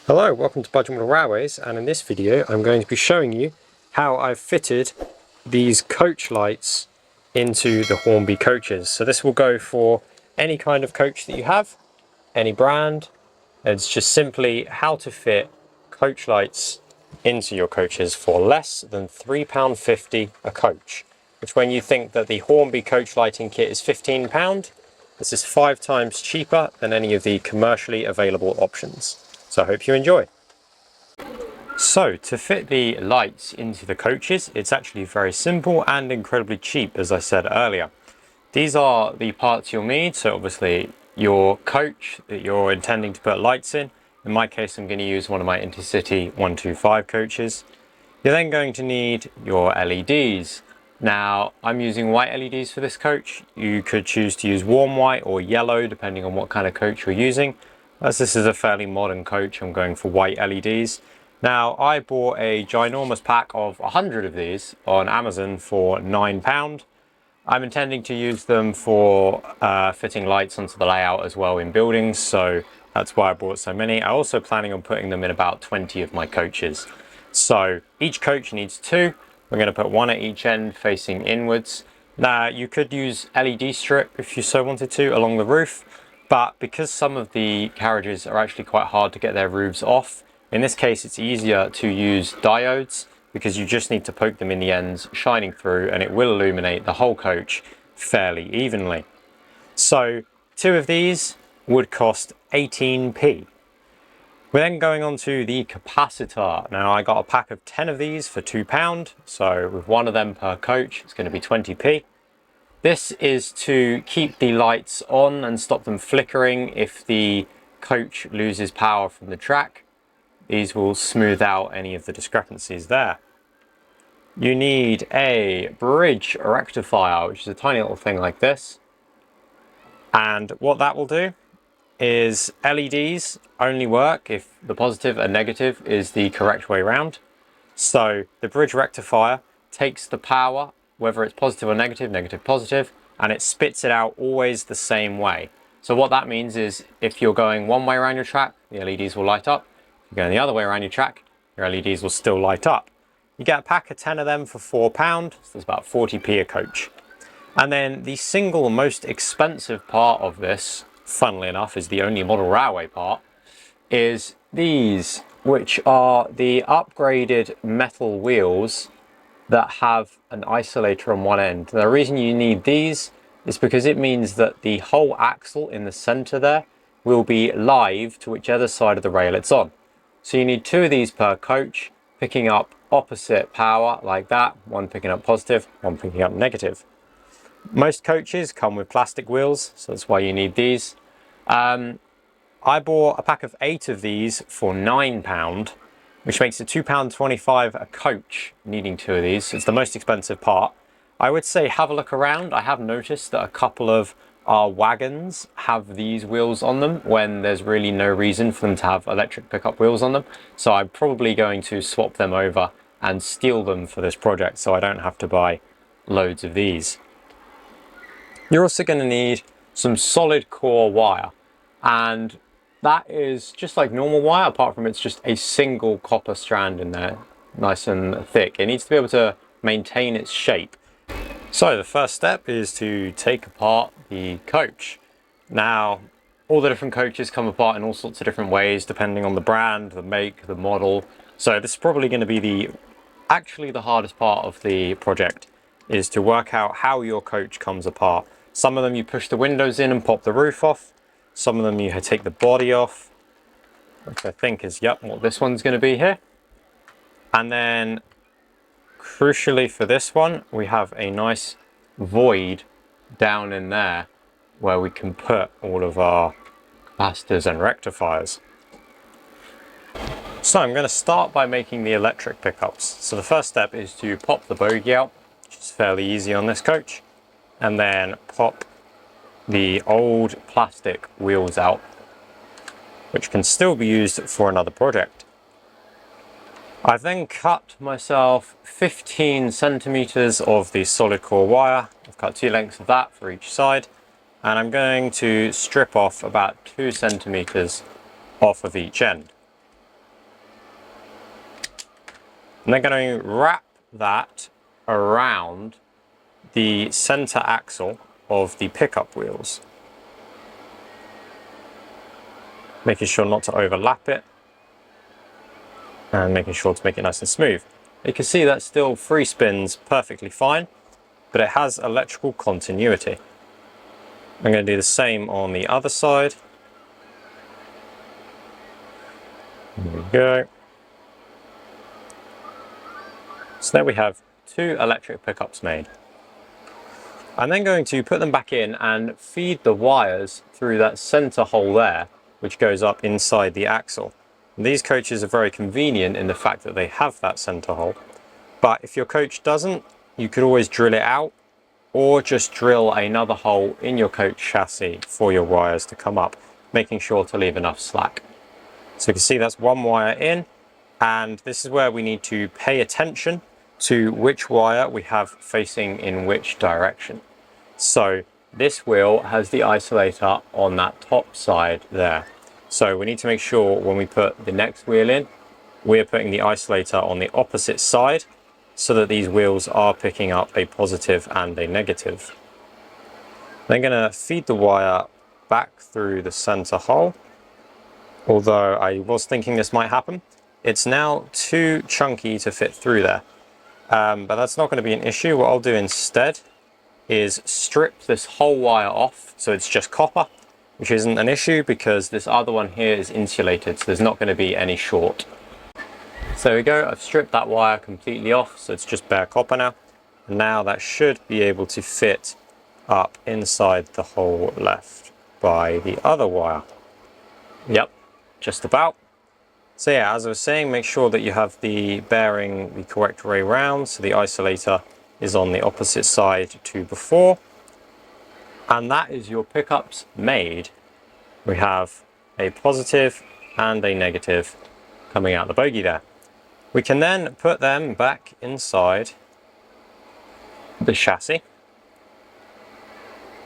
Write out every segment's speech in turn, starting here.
Hello, welcome to Budget Model Railways, and in this video I'm going to be showing you how I've fitted these coach lights into the Hornby coaches. So this will go for any kind of coach that you have, any brand. It's just simply how to fit coach lights into your coaches for less than £3.50 a coach. Which, when you think that the Hornby coach lighting kit is £15, this is 5 times cheaper than any of the commercially available options. So I hope you enjoy. So to fit the lights into the coaches, it's actually very simple and incredibly cheap, as I said earlier. These are the parts you'll need. So obviously your coach that you're intending to put lights in. In my case, I'm going to use one of my Intercity 125 coaches. You're then going to need your LEDs. Now, I'm using white LEDs for this coach. You could choose to use warm white or yellow, depending on what kind of coach you're using. As this is a fairly modern coach, I'm going for white LEDs. Now, I bought a ginormous pack of 100 of these on Amazon for £9. I'm intending to use them for fitting lights onto the layout as well in buildings, so that's why I bought so many. I'm also planning on putting them in about 20 of my coaches. So each coach needs 2. We're going to put 1 at each end facing inwards. Now, you could use LED strip if you so wanted to along the roof, but because some of the carriages are actually quite hard to get their roofs off, in this case it's easier to use diodes, because you just need to poke them in the ends, shining through, and it will illuminate the whole coach fairly evenly. So 2 of these would cost 18p. We're then going on to the capacitor. Now, I got a pack of 10 of these for £2, so with 1 of them per coach, it's going to be 20p. This is to keep the lights on and stop them flickering if the coach loses power from the track. These will smooth out any of the discrepancies there. You need a bridge rectifier, which is a tiny little thing like this. And what that will do is LEDs only work if the positive and negative is the correct way round. So the bridge rectifier takes the power, whether it's positive or negative, negative, positive, and it spits it out always the same way. So what that means is if you're going one way around your track, the LEDs will light up. If you're going the other way around your track, your LEDs will still light up. You get a pack of 10 of them for £4, so that's about 40p a coach. And then the single most expensive part of this, funnily enough, is the only model railway part, is these, which are the upgraded metal wheels that have an isolator on one end. The reason you need these is because it means that the whole axle in the center there will be live to whichever side of the rail it's on. So you need 2 of these per coach, picking up opposite power like that, one picking up positive, one picking up negative. Most coaches come with plastic wheels, so that's why you need these. I bought a pack of 8 of these for £9, which makes it £2.25 a coach, needing 2 of these. It's the most expensive part. I would say have a look around. I have noticed that a couple of our wagons have these wheels on them when there's really no reason for them to have electric pickup wheels on them. So I'm probably going to swap them over and steal them for this project so I don't have to buy loads of these. You're also going to need some solid core wire, and that is just like normal wire, apart from it's just a single copper strand in there, nice and thick. It needs to be able to maintain its shape. So the first step is to take apart the coach. Now, all the different coaches come apart in all sorts of different ways, depending on the brand, the make, the model. So this is probably going to be actually the hardest part of the project, is to work out how your coach comes apart. Some of them you push the windows in and pop the roof off. Some of them you take the body off, which I think is, yep, what this one's going to be here. And then, crucially for this one, we have a nice void down in there where we can put all of our capacitors and rectifiers. So I'm going to start by making the electric pickups. So the first step is to pop the bogie out, which is fairly easy on this coach, and then pop the old plastic wheels out, which can still be used for another project. I've then cut myself 15 centimeters of the solid core wire. I've cut 2 lengths of that for each side, and I'm going to strip off about 2 centimeters off of each end. And they're going to wrap that around the center axle of the pickup wheels, making sure not to overlap it and making sure to make it nice and smooth. You can see that still free spins perfectly fine, but it has electrical continuity. I'm going to do the same on the other side. There we go. So there we have 2 electric pickups made. I'm then going to put them back in and feed the wires through that center hole there, which goes up inside the axle. And these coaches are very convenient in the fact that they have that center hole. But if your coach doesn't, you could always drill it out or just drill another hole in your coach chassis for your wires to come up, making sure to leave enough slack. So you can see that's 1 wire in, and this is where we need to pay attention to which wire we have facing in which direction. So this wheel has the isolator on that top side there. So we need to make sure when we put the next wheel in, we're putting the isolator on the opposite side so that these wheels are picking up a positive and a negative. Then going to feed the wire back through the center hole. Although I was thinking this might happen, it's now too chunky to fit through there. But that's not going to be an issue. What I'll do instead is strip this whole wire off so it's just copper, which isn't an issue because this other one here is insulated, so there's not going to be any short. So there we go, I've stripped that wire completely off, so it's just bare copper now. And now that should be able to fit up inside the hole left by the other wire. Yep, just about. So yeah, as I was saying, make sure that you have the bearing the correct way round, so the isolator is on the opposite side to before. And that is your pickups made. We have a positive and a negative coming out the bogie there. We can then put them back inside the chassis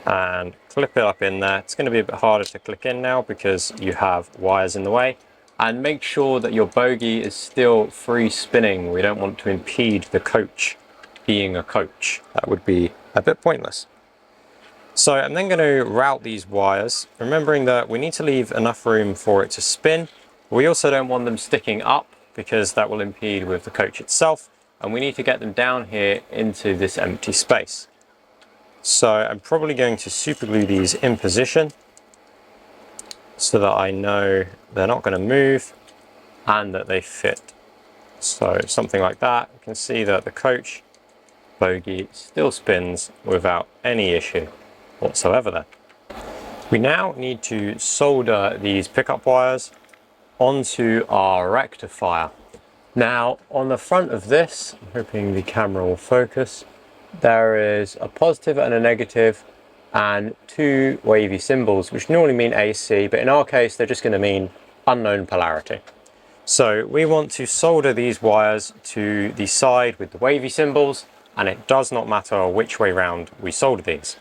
and clip it up in there. It's going to be a bit harder to click in now because you have wires in the way. And make sure that your bogie is still free spinning. We don't want to impede the coach being a coach. That would be a bit pointless. So I'm then going to route these wires, remembering that we need to leave enough room for it to spin. We also don't want them sticking up because that will impede with the coach itself. And we need to get them down here into this empty space. So I'm probably going to super glue these in position so that I know they're not going to move and that they fit. So something like that. You can see that the coach bogie still spins without any issue whatsoever there. We now need to solder these pickup wires onto our rectifier. Now on the front of this, I'm hoping the camera will focus, there is a positive and a negative and 2 wavy symbols, which normally mean AC, but in our case they're just going to mean unknown polarity. So we want to solder these wires to the side with the wavy symbols, and it does not matter which way round we solder these.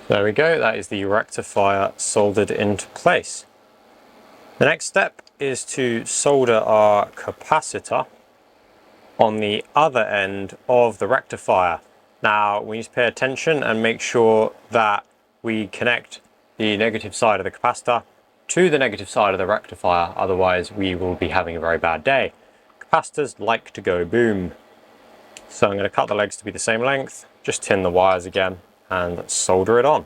There we go, that is the rectifier soldered into place. The next step is to solder our capacitor on the other end of the rectifier. Now we need to pay attention and make sure that we connect the negative side of the capacitor to the negative side of the rectifier, otherwise we will be having a very bad day. Capacitors like to go boom. So I'm going to cut the legs to be the same length, just tin the wires again and solder it on.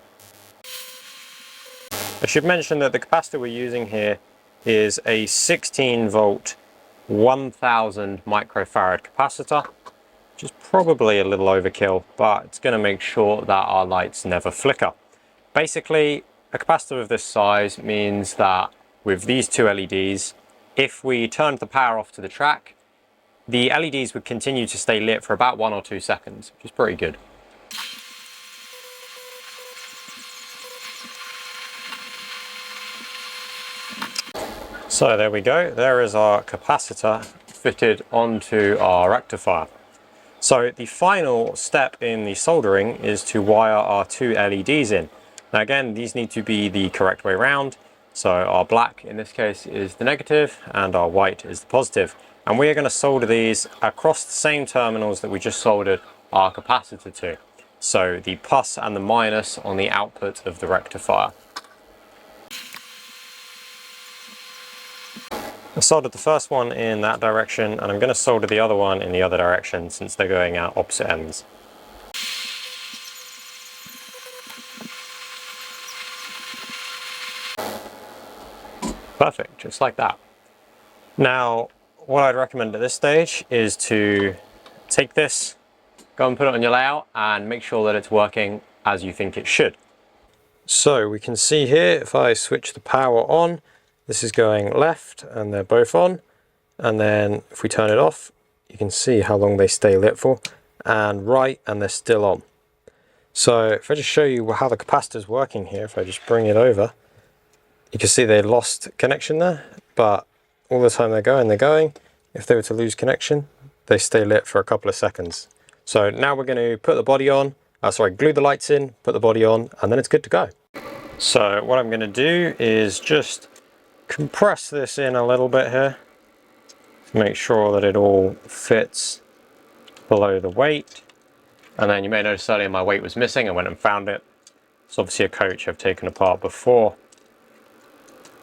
I should mention that the capacitor we're using here is a 16 volt 1000 microfarad capacitor, which is probably a little overkill, but it's going to make sure that our lights never flicker. Basically, a capacitor of this size means that with these 2 LEDs, if we turned the power off to the track, the LEDs would continue to stay lit for about 1 or 2 seconds, which is pretty good. So there we go, there is our capacitor fitted onto our rectifier. So the final step in the soldering is to wire our two LEDs in. Now again, these need to be the correct way round. So our black in this case is the negative and our white is the positive. And we are going to solder these across the same terminals that we just soldered our capacitor to. So the plus and the minus on the output of the rectifier. I soldered the first one in that direction, and I'm going to solder the other one in the other direction since they're going out opposite ends. Perfect, just like that. Now, what I'd recommend at this stage is to take this, go and put it on your layout and make sure that it's working as you think it should. So we can see here, if I switch the power on, this is going left and they're both on. And then if we turn it off, you can see how long they stay lit for, and right, and they're still on. So if I just show you how the capacitor's working here, if I just bring it over, you can see they lost connection there, but all the time they're going. If they were to lose connection, they stay lit for a couple of seconds. So now we're going to put the body on, glue the lights in, put the body on, and then it's good to go. So what I'm going to do is just compress this in a little bit here to make sure that it all fits below the weight. And then you may notice earlier my weight was missing. I went and found it. It's obviously a coach I've taken apart before.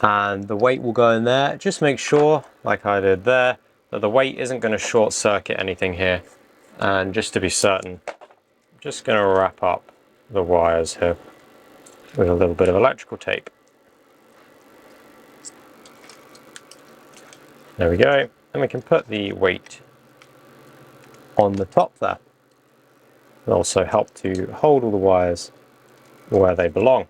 And the weight will go in there. Just make sure, like I did there, that the weight isn't going to short circuit anything here. And just to be certain, I'm just going to wrap up the wires here with a little bit of electrical tape. There we go. And we can put the weight on the top there. It'll also help to hold all the wires where they belong.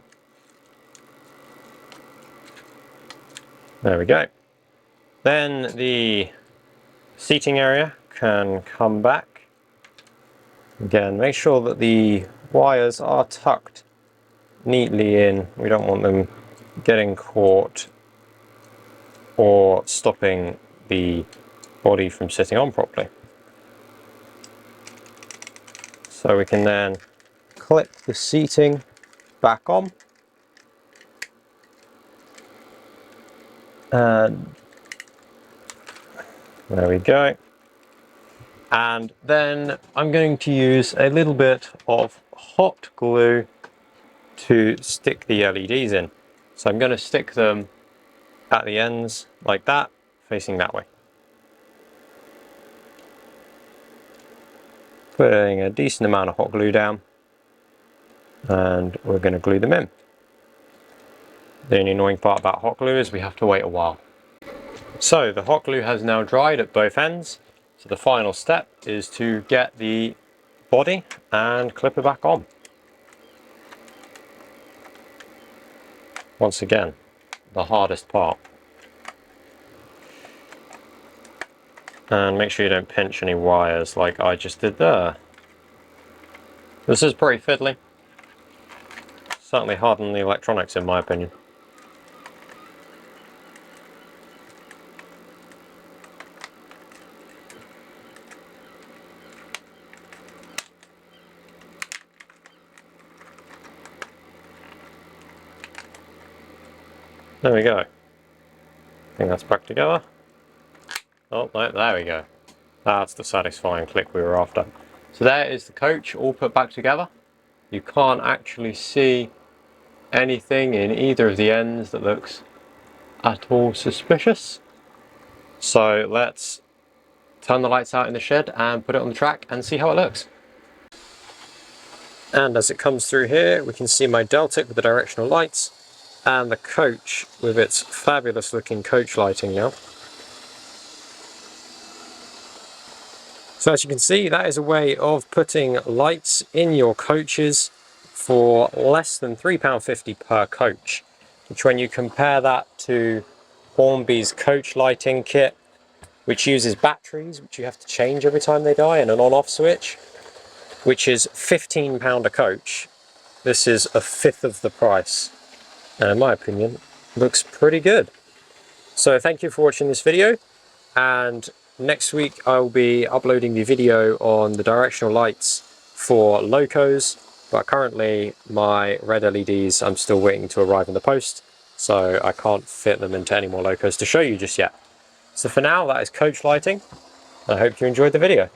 There we go. Then the seating area can come back. Again, make sure that the wires are tucked neatly in. We don't want them getting caught or stopping the body from sitting on properly. So we can then clip the seating back on. And there we go. And then I'm going to use a little bit of hot glue to stick the LEDs in. So I'm going to stick them at the ends like that, facing that way. Putting a decent amount of hot glue down, and we're going to glue them in. The only annoying part about hot glue is we have to wait a while. So the hot glue has now dried at both ends. So the final step is to get the body and clip it back on. Once again, the hardest part. And make sure you don't pinch any wires like I just did there. This is pretty fiddly. Certainly harder than the electronics in my opinion. There we go. I think that's back together. Oh, no, there we go. That's the satisfying click we were after. So there is the coach all put back together. You can't actually see anything in either of the ends that looks at all suspicious. So let's turn the lights out in the shed and put it on the track and see how it looks. And as it comes through here, we can see my Deltic with the directional lights and the coach with its fabulous looking coach lighting now. So as you can see, that is a way of putting lights in your coaches for less than £3.50 per coach, which when you compare that to Hornby's coach lighting kit, which uses batteries, which you have to change every time they die, and an on-off switch, which is £15 a coach, this is a fifth of the price. And in my opinion, looks pretty good. So thank you for watching this video, and next week I'll be uploading the video on the directional lights for locos, but currently my red LEDs I'm still waiting to arrive in the post, so I can't fit them into any more locos to show you just yet. So for now, that is coach lighting. I hope you enjoyed the video.